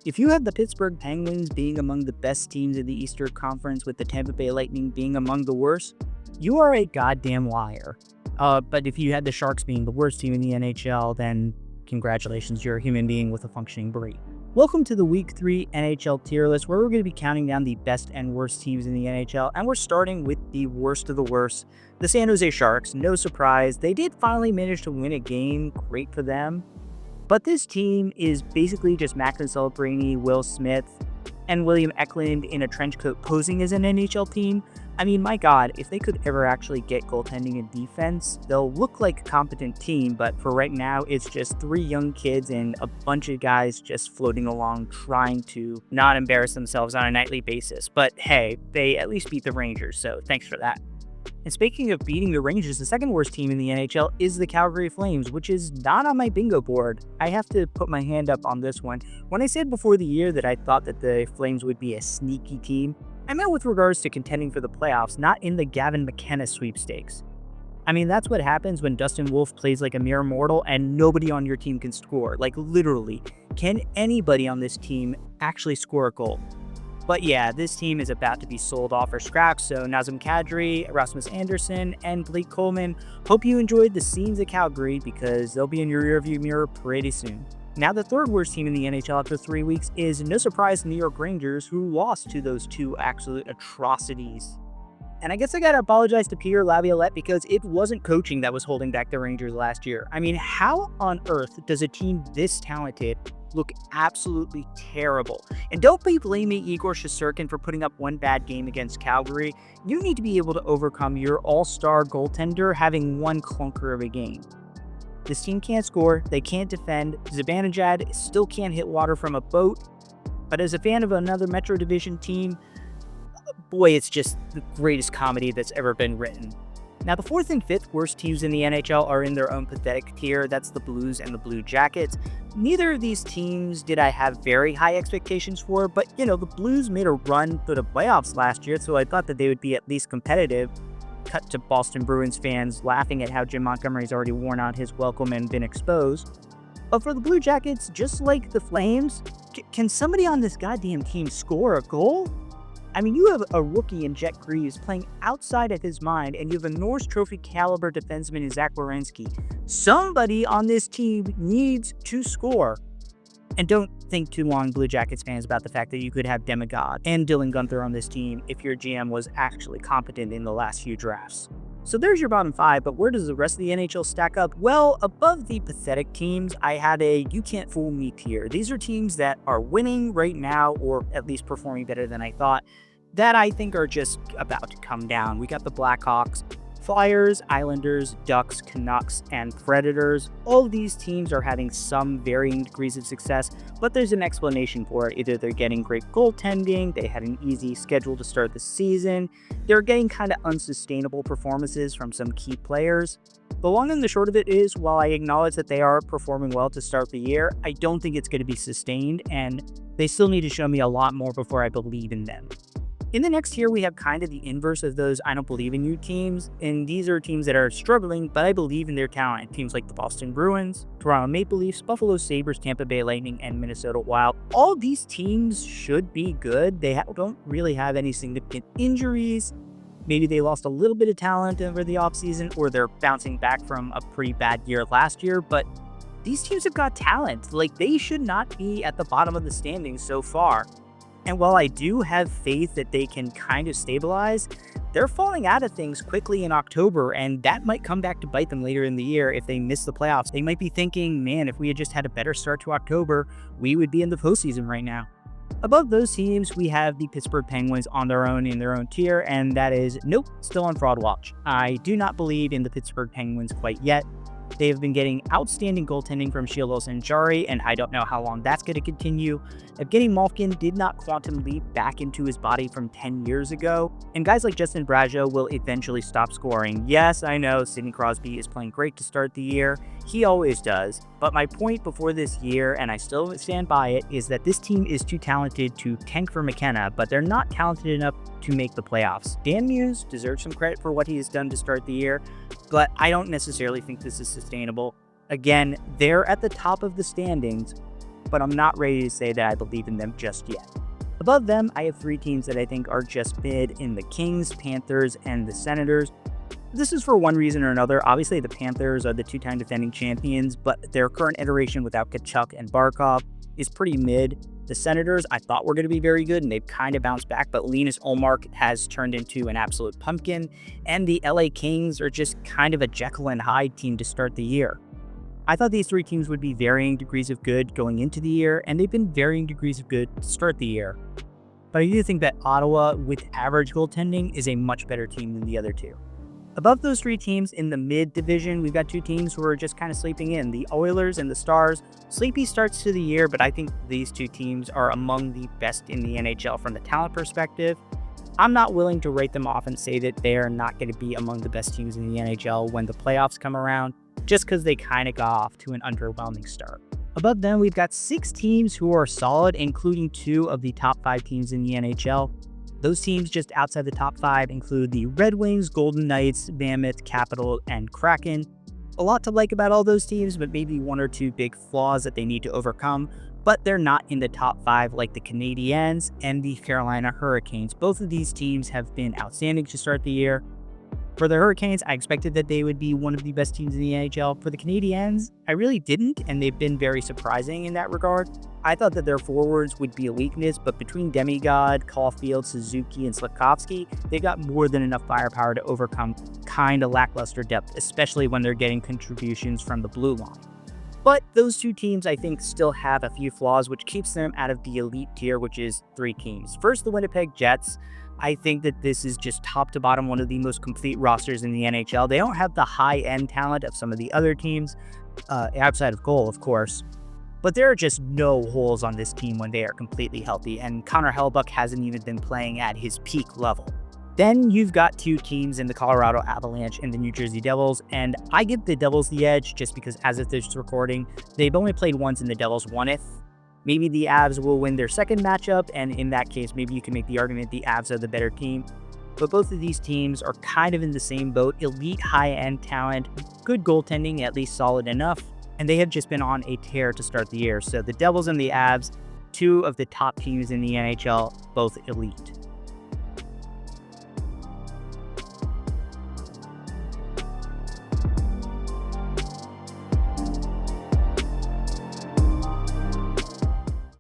If you have the Pittsburgh Penguins being among the best teams in the Eastern Conference with the Tampa Bay Lightning being among the worst, you are a goddamn liar. But if you had the Sharks being the worst team in the NHL, then congratulations, you're a human being with a functioning brain. Welcome to the Week 3 NHL tier list, where we're going to be counting down the best and worst teams in the NHL, and we're starting with the worst of the worst, the San Jose Sharks. No surprise, they did finally manage to win a game, great for them. But this team is basically just Macklin Celebrini, Will Smith, and William Eklund in a trench coat posing as an NHL team. I mean, my God, if they could ever actually get goaltending and defense, they'll look like a competent team, but for right now, it's just three young kids and a bunch of guys just floating along trying to not embarrass themselves on a nightly basis. But hey, they at least beat the Rangers, so thanks for that. And speaking of beating the Rangers, the second worst team in the NHL is the Calgary Flames, which is not on my bingo board. I have to put my hand up on this one. When I said before the year that I thought that the Flames would be a sneaky team, I meant with regards to contending for the playoffs, not in the Gavin McKenna sweepstakes. I mean, that's what happens when Dustin Wolf plays like a mere mortal and nobody on your team can score. Like, literally, can anybody on this team actually score a goal? But yeah, this team is about to be sold off for scraps, so Nazem Kadri, Rasmus Andersson, and Blake Coleman, hope you enjoyed the scenes at Calgary because they'll be in your rearview mirror pretty soon. Now, the third worst team in the NHL after 3 weeks is, no surprise, the New York Rangers, who lost to those two absolute atrocities. And I guess I gotta apologize to Peter Laviolette because it wasn't coaching that was holding back the Rangers last year. I mean, how on earth does a team this talented look absolutely terrible? And don't be blaming Igor Shesterkin for putting up one bad game against Calgary. You need to be able to overcome your all-star goaltender having one clunker of a game. This team can't score, they can't defend, Zibanejad still can't hit water from a boat, but as a fan of another Metro Division team, boy, it's just the greatest comedy that's ever been written. Now, the fourth and fifth worst teams in the NHL are in their own pathetic tier. That's the Blues and the Blue Jackets. Neither of these teams did I have very high expectations for, but, the Blues made a run to the playoffs last year, so I thought that they would be at least competitive. Cut to Boston Bruins fans laughing at how Jim Montgomery's already worn out his welcome and been exposed. But for the Blue Jackets, just like the Flames, can somebody on this goddamn team score a goal? I mean, you have a rookie in Jet Greaves playing outside of his mind, and you have a Norris Trophy caliber defenseman in Zach Werenski. Somebody on this team needs to score. And don't think too long, Blue Jackets fans, about the fact that you could have Demigod and Dylan Gunther on this team if your GM was actually competent in the last few drafts. So there's your bottom five, but where does the rest of the NHL stack up? Well, above the pathetic teams, I had a you can't fool me tier. These are teams that are winning right now, or at least performing better than I thought, that I think are just about to come down. We got the Blackhawks, Flyers, Islanders, Ducks, Canucks, and Predators. All of these teams are having some varying degrees of success, but there's an explanation for it. Either they're getting great goaltending, they had an easy schedule to start the season, they're getting kind of unsustainable performances from some key players. The long and the short of it is, while I acknowledge that they are performing well to start the year, I don't think it's going to be sustained, and they still need to show me a lot more before I believe in them. In the next tier, we have kind of the inverse of those I don't believe in you teams, and these are teams that are struggling, but I believe in their talent. Teams like the Boston Bruins, Toronto Maple Leafs, Buffalo Sabres, Tampa Bay Lightning, and Minnesota Wild. All these teams should be good. They don't really have any significant injuries. Maybe they lost a little bit of talent over the offseason, or they're bouncing back from a pretty bad year last year, but these teams have got talent. Like, they should not be at the bottom of the standings so far. And while I do have faith that they can kind of stabilize, they're falling out of things quickly in October, and that might come back to bite them later in the year if they miss the playoffs. They might be thinking, man, if we had just had a better start to October, we would be in the postseason right now. Above those teams, we have the Pittsburgh Penguins on their own in their own tier, and that is, nope, still on fraud watch. I do not believe in the Pittsburgh Penguins quite yet. They have been getting outstanding goaltending from Shields and Jari, and I don't know how long that's going to continue. Evgeny Malkin did not quantum leap back into his body from 10 years ago, and guys like Justin Brazeau will eventually stop scoring. Yes, I know Sidney Crosby is playing great to start the year. He always does. But my point before this year, and I still stand by it, is that this team is too talented to tank for McKenna, but they're not talented enough to make the playoffs. Dan Muse deserves some credit for what he has done to start the year, but I don't necessarily think this is sustainable. Again, they're at the top of the standings, but I'm not ready to say that I believe in them just yet. Above them, I have 3 teams that I think are just mid in the Kings, Panthers, and the Senators. This is for one reason or another. Obviously, the Panthers are the 2-time defending champions, but their current iteration without Kachuk and Barkov is pretty mid. The Senators, I thought were going to be very good, and they've kind of bounced back, but Linus Ullmark has turned into an absolute pumpkin, and the LA Kings are just kind of a Jekyll and Hyde team to start the year. I thought these 3 teams would be varying degrees of good going into the year, and they've been varying degrees of good to start the year. But I do think that Ottawa, with average goaltending, is a much better team than the other 2. Above those 3 teams in the mid division, we've got 2 teams who are just kind of sleeping in, the Oilers and the Stars. Sleepy starts to the year, but I think these 2 teams are among the best in the NHL from the talent perspective. I'm not willing to write them off and say that they are not going to be among the best teams in the NHL when the playoffs come around, just because they kind of got off to an underwhelming start. Above them, we've got 6 teams who are solid, including 2 of the top 5 teams in the NHL. Those teams just outside the top 5 include the Red Wings, Golden Knights, Mammoth, Capital, and Kraken. A lot to like about all those teams, but maybe 1 or 2 big flaws that they need to overcome, but they're not in the top 5 like the Canadiens and the Carolina Hurricanes. Both of these teams have been outstanding to start the year. For the Hurricanes, I expected that they would be one of the best teams in the NHL. For the Canadiens, I really didn't, and they've been very surprising in that regard. I thought that their forwards would be a weakness, but between Demigod, Caulfield, Suzuki, and Slavkovsky, they got more than enough firepower to overcome kind of lackluster depth, especially when they're getting contributions from the blue line. But those 2 teams, I think, still have a few flaws, which keeps them out of the elite tier, which is 3 teams. First, the Winnipeg Jets. I think that this is just top to bottom one of the most complete rosters in the NHL. They don't have the high-end talent of some of the other teams, outside of goal, of course. But there are just no holes on this team when they are completely healthy, and Connor Hellebuyck hasn't even been playing at his peak level. Then you've got 2 teams in the Colorado Avalanche and the New Jersey Devils, and I give the Devils the edge just because as of this recording, they've only played once and the Devils won it. Maybe the Avs will win their second matchup, and in that case, maybe you can make the argument the Avs are the better team. But both of these teams are kind of in the same boat. Elite high-end talent, good goaltending, at least solid enough, and they have just been on a tear to start the year. So the Devils and the Avs, 2 of the top teams in the NHL, both elite.